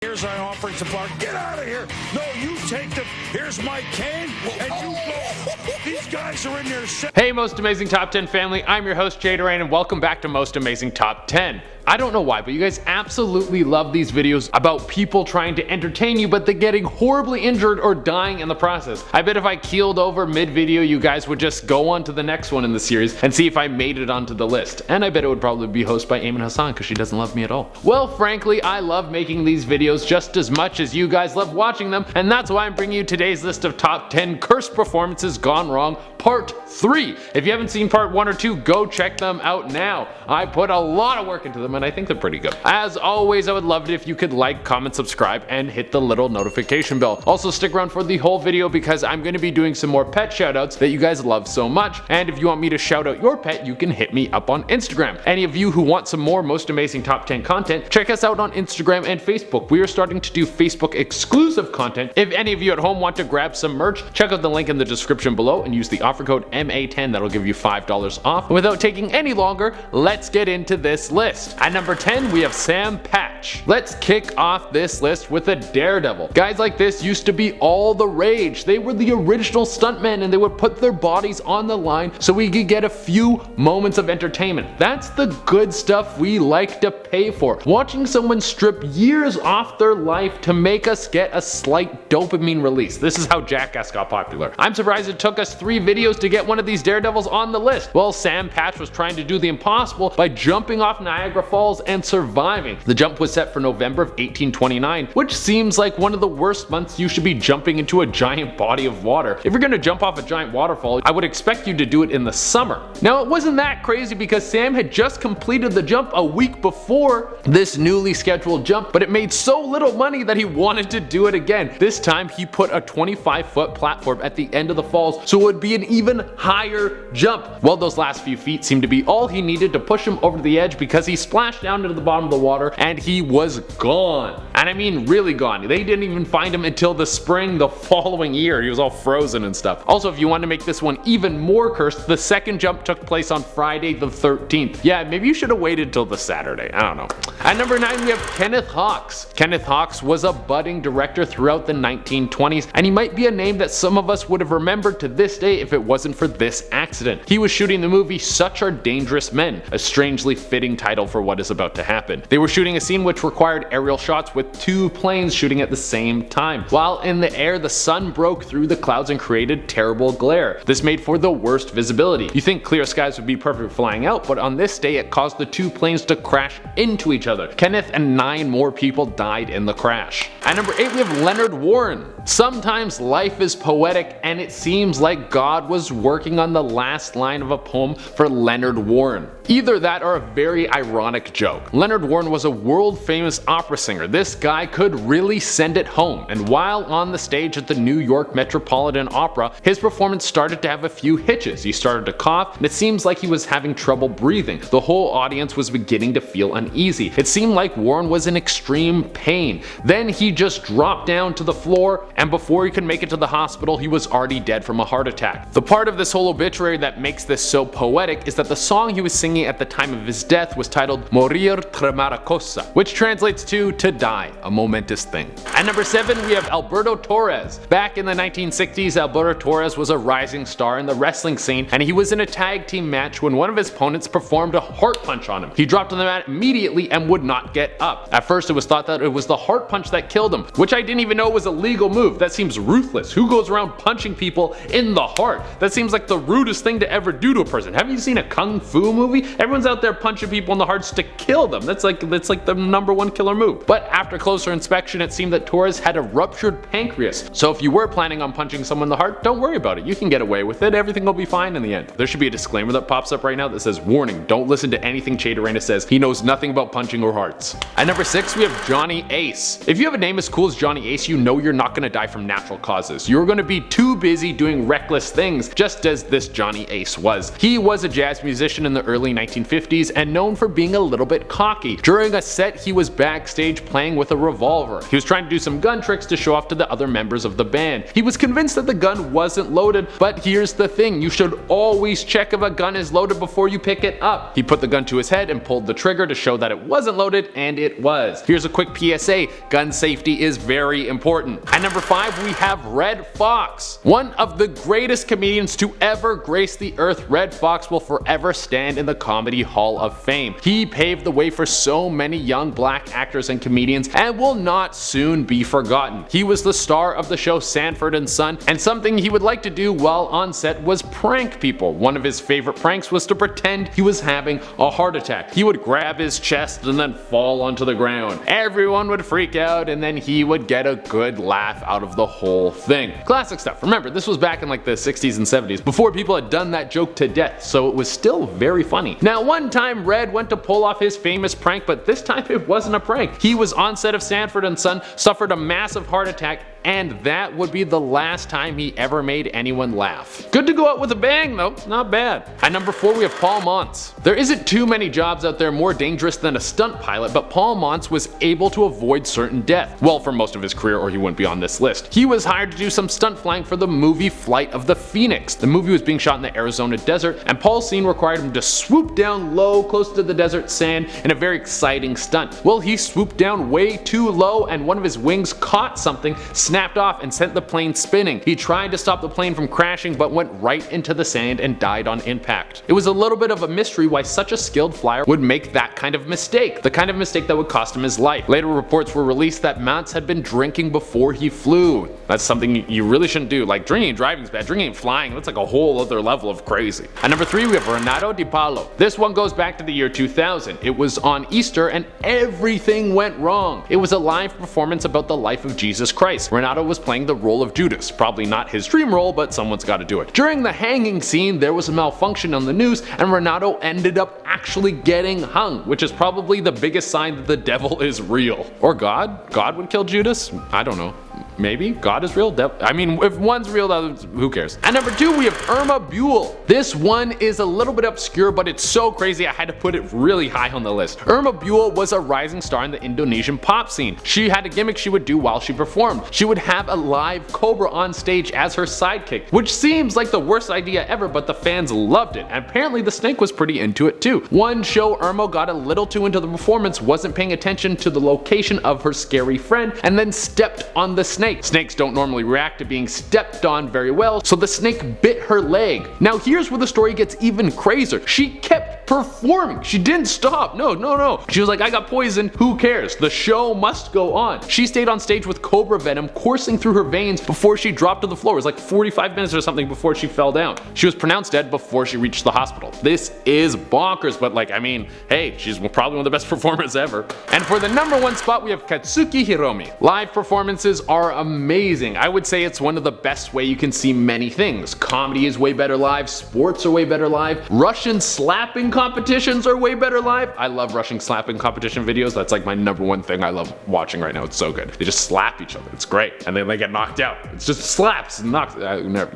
Here's our offering supplier. Get out of here. No, you take them. Here's my cane, and you go. These guys are in there. Hey, Most Amazing Top 10 family. I'm your host, Jay Durain, and welcome back to Most Amazing Top 10. I don't know why, but you guys absolutely love these videos about people trying to entertain you, but they're getting horribly injured or dying in the process. I bet if I keeled over mid-video, you guys would just go on to the next one in the series and see if I made it onto the list. And I bet it would probably be hosted by Ayman Hassan because she doesn't love me at all. Well, frankly, I love making these videos just as much as you guys love watching them, and that's why I'm bringing you today's list of top 10 cursed performances gone wrong, part 3. If you haven't seen part 1 or 2, go check them out now. I put a lot of work into them and I think they're pretty good. As always, I would love it if you could like, comment, subscribe, and hit the little notification bell. Also stick around for the whole video because I'm going to be doing some more pet shoutouts that you guys love so much, and if you want me to shout out your pet, you can hit me up on Instagram. Any of you who want some more Most Amazing Top 10 content, check us out on Instagram and Facebook. We are starting to do Facebook exclusive content. If any of you at home want to grab some merch, check out the link in the description below and use the offer code MA10. That'll give you $5 off. And without taking any longer, let's get into this list. At number 10, we have Sam Patch. Let's kick off this list with a daredevil. Guys like this used to be all the rage. They were the original stuntmen and they would put their bodies on the line so we could get a few moments of entertainment. That's the good stuff we like to pay for. Watching someone strip years off their life to make us get a slight dopamine release. This is how Jackass got popular. I'm surprised it took us 3 videos to get one of these daredevils on the list. Well, Sam Patch was trying to do the impossible by jumping off Niagara Falls and surviving. The jump was set for November of 1829, which seems like one of the worst months you should be jumping into a giant body of water. If you're gonna jump off a giant waterfall, I would expect you to do it in the summer. Now, it wasn't that crazy because Sam had just completed the jump a week before this newly scheduled jump, but it made so little money that he wanted to do it again. This time, he put a 25-foot platform at the end of the falls, so it would be an even higher jump. Well, those last few feet seemed to be all he needed to push him over the edge because he splashed down into the bottom of the water and he was gone. And I mean really gone. They didn't even find him until the spring the following year. He was all frozen and stuff. Also, if you want to make this one even more cursed, the second jump took place on Friday the 13th. Yeah, maybe you should have waited till the Saturday. I don't know. At number 9, we have Kenneth Hawks. Kenneth Hawks was a budding director throughout the 1920s, and he might be a name that some of us would have remembered to this day if it wasn't for this accident. He was shooting the movie Such Are Dangerous Men, a strangely fitting title for what is about to happen. They were shooting a scene which required aerial shots with 2 planes shooting at the same time. While in the air, the sun broke through the clouds and created terrible glare. This made for the worst visibility. You think clear skies would be perfect for flying out, but on this day it caused the 2 planes to crash into each other. Kenneth and 9 more people died in the crash. At number 8, we have Leonard Warren. Sometimes life is poetic and it seems like God was working on the last line of a poem for Leonard Warren. Either that or a very ironic joke. Leonard Warren was a world famous opera singer. This guy could really send it home, and while on the stage at the New York Metropolitan Opera, his performance started to have a few hitches. He started to cough and it seems like he was having trouble breathing. The whole audience was beginning to feel uneasy. It seemed like Warren was in extreme pain. Then he just dropped down to the floor, and before he could make it to the hospital, he was already dead from a heart attack. The part of this whole obituary that makes this so poetic is that the song he was singing at the time of his death was titled Morir Tremara Cosa, which translates to die, a momentous thing. At number 7, we have Alberto Torres. Back in the 1960s, Alberto Torres was a rising star in the wrestling scene, and he was in a tag team match when one of his opponents performed a heart punch on him. He dropped on the mat immediately and would not get up. At first, it was thought that it was the heart punch that killed him, which I didn't even know was a legal move. That seems ruthless. Who goes around punching people in the heart? That seems like the rudest thing to ever do to a person. Haven't you seen a kung fu movie? Everyone's out there punching people in the hearts to kill them. That's like the #1 killer move. But after closer inspection, it seemed that Torres had a ruptured pancreas. So if you were planning on punching someone in the heart, don't worry about it. You can get away with it. Everything will be fine in the end. There should be a disclaimer that pops up right now that says, warning, don't listen to anything Jay Durain says. He knows nothing about punching or hearts. At number 6, we have Johnny Ace. If you have a name as cool as Johnny Ace, you know you're not going to die from natural causes. You're going to be too busy doing reckless things, just as this giant Johnny Ace was. He was a jazz musician in the early 1950s and known for being a little bit cocky. During a set, he was backstage playing with a revolver. He was trying to do some gun tricks to show off to the other members of the band. He was convinced that the gun wasn't loaded, but here's the thing, you should always check if a gun is loaded before you pick it up. He put the gun to his head and pulled the trigger to show that it wasn't loaded, and it was. Here's a quick PSA, gun safety is very important. At number 5 we have Redd Foxx. One of the greatest comedians to ever grace the earth, Redd Foxx will forever stand in the Comedy Hall of Fame. He paved the way for so many young black actors and comedians and will not soon be forgotten. He was the star of the show Sanford and Son, and something he would like to do while on set was prank people. One of his favorite pranks was to pretend he was having a heart attack. He would grab his chest and then fall onto the ground. Everyone would freak out and then he would get a good laugh out of the whole thing. Classic stuff. Remember, this was back in like the 60s and 70s, before people had done that joke to death, so it was still very funny. Now, one time Redd went to pull off his famous prank, but this time it wasn't a prank. He was on set of Sanford and Son, suffered a massive heart attack, and that would be the last time he ever made anyone laugh. Good to go out with a bang though, not bad. At number 4 we have Paul Montz. There isn't too many jobs out there more dangerous than a stunt pilot, but Paul Montz was able to avoid certain death. Well, for most of his career, or he wouldn't be on this list. He was hired to do some stunt flying for the movie Flight of the Phoenix. The movie was being shot in the Arizona desert, and Paul's scene required him to swoop down low close to the desert sand in a very exciting stunt. Well, he swooped down way too low and one of his wings caught something, snapped off, and sent the plane spinning. He tried to stop the plane from crashing but went right into the sand and died on impact. It was a little bit of a mystery why such a skilled flyer would make that kind of mistake, the kind of mistake that would cost him his life. Later reports were released that Montz had been drinking before he flew. That's something you really shouldn't do. Like, drinking and driving is bad, drinking and flying, that's like a whole other level of crazy. At number 3 we have Renato Di Paolo. This one goes back to the year 2000. It was on Easter and everything went wrong. It was a live performance about the life of Jesus Christ. Renato was playing the role of Judas. Probably not his dream role, but someone's got to do it. During the hanging scene, there was a malfunction on the news and Renato ended up actually getting hung, which is probably the biggest sign that the devil is real. Or God? God would kill Judas? I don't know. Maybe God is real. I mean, if one's real, who cares? At number 2 we have Irma Buell. This one is a little bit obscure, but it's so crazy I had to put it really high on the list. Irma Buell was a rising star in the Indonesian pop scene. She had a gimmick she would do while she performed. She would have a live cobra on stage as her sidekick, which seems like the worst idea ever, but the fans loved it, and apparently the snake was pretty into it too. One show Irma got a little too into the performance, wasn't paying attention to the location of her scary friend, and then stepped on the snake. Snakes don't normally react to being stepped on very well, so the snake bit her leg. Now here's where the story gets even crazier. She kept performing. She didn't stop. No. She was like, I got poisoned, who cares? The show must go on. She stayed on stage with cobra venom coursing through her veins before she dropped to the floor. It was like 45 minutes or something before she fell down. She was pronounced dead before she reached the hospital. This is bonkers, but like, I mean, hey, she's probably one of the best performers ever. And for the number 1 spot, we have Katsuki Hiromi. Live performances are amazing. I would say it's one of the best way you can see many things. Comedy is way better live, sports are way better live, Russian slapping competitions are way better live. I love Russian slapping competition videos. That's like my number 1 thing I love watching right now. It's so good. They just slap each other. It's great. And then they get knocked out. It's just slaps and knocks.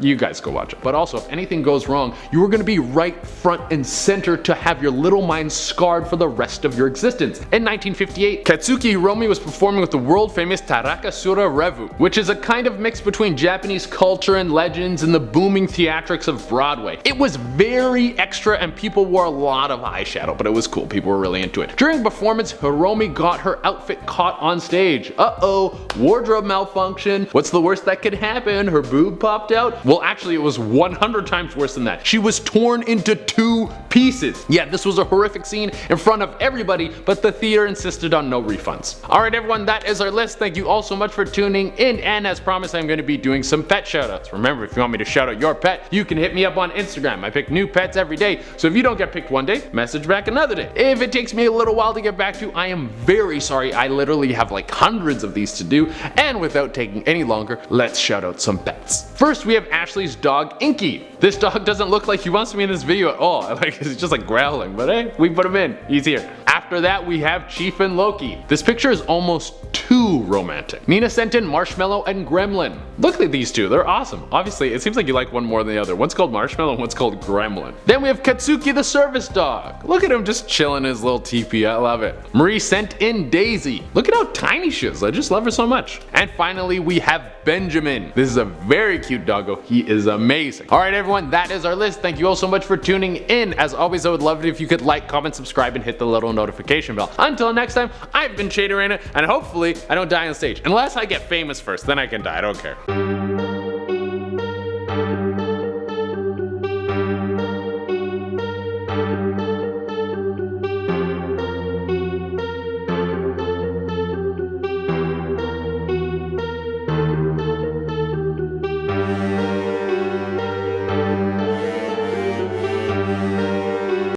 You guys go watch it. But also, if anything goes wrong, you are going to be right front and center to have your little mind scarred for the rest of your existence. In 1958, Katsuki Hiromi was performing with the world famous Tarakasura Revu, which is a kind of mix between Japanese culture and legends and the booming theatrics of Broadway. It was very extra and people wore a lot of eyeshadow, but it was cool. People were really into it. During performance, Hiromi got her outfit caught on stage. Wardrobe malfunction. What's the worst that could happen? Her boob popped out? Well, actually, it was 100 times worse than that. She was torn into 2 pieces. Yeah, this was a horrific scene in front of everybody, but the theater insisted on no refunds. Alright everyone, that is our list. Thank you all so much for tuning in, and as promised, I'm going to be doing some pet shoutouts. Remember, if you want me to shout out your pet, you can hit me up on Instagram. I pick new pets every day, so if you don't get picked one day, message back another day. If it takes me a little while to get back to, I am very sorry. I literally have like hundreds of these to do, and without taking any longer, let's shout out some pets. First, we have Ashley's dog, Inky. This dog doesn't look like he wants to be in this video at all. Like, he's just like growling, but hey, we put him in. He's here. After that, we have Chief and Loki. This picture is almost too romantic. Nina sent in Marshmallow and Gremlin. Look at these two, they're awesome. Obviously, it seems like you like one more than the other. One's called Marshmallow and one's called Gremlin. Then we have Katsuki the service dog. Look at him just chilling in his little teepee, I love it. Marie sent in Daisy. Look at how tiny she is, I just love her so much. And finally, we have Benjamin. This is a very cute doggo, he is amazing. Alright everyone, that is our list. Thank you all so much for tuning in. As always, I would love it if you could like, comment, subscribe, and hit the little notification bell. Until next time, I've been Shade Arena, and hopefully I don't die on stage. Unless I get famous first, then I can die, I don't care.